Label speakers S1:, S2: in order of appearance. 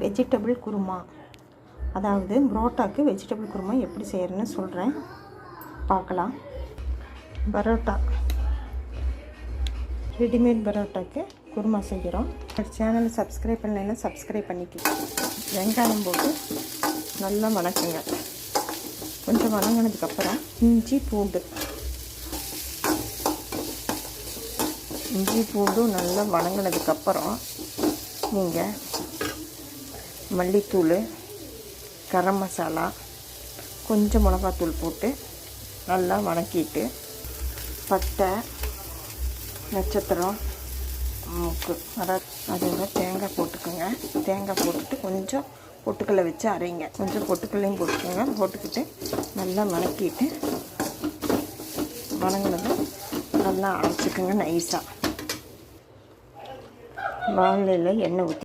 S1: Vegetable kurma, அதாவது புரோட்டாக்கு vegetable kurma எப்படி செய்கிறேன்னு சொல்கிறேன், பார்க்கலாம். பரோட்டா, ரெடிமேட் பரோட்டாக்கு குருமா செய்கிறோம். சேனலை சப்ஸ்கிரைப் பண்ணலைன்னா சப்ஸ்கிரைப் பண்ணிக்கலாம். வெங்காயம் போட்டு நல்லா வணக்குங்க. கொஞ்சம் வணங்கினதுக்கப்புறம் இஞ்சி பூண்டு நல்லா வணங்கினதுக்கப்புறம் நீங்கள் மல்லித்தூள், கரம் மசாலா, கொஞ்சம் மிளகாத்தூள் போட்டு நல்லா வணக்கிட்டு பட்டை, நட்சத்திரம், மூக்கு அதோட தேங்காய் போட்டுக்கோங்க. தேங்காய் போட்டுட்டு கொஞ்சம் பொட்டுக்கல்லை வச்சு அரைங்க. கொஞ்சம் பொட்டுக்கல்லையும் போட்டுக்கோங்க. போட்டுக்கிட்டு நல்லா வணக்கிட்டு வணங்கினதும் நல்லா அரைச்சிக்கோங்க நைஸாக. வானிலையில் எண்ணெய் ஊற்றி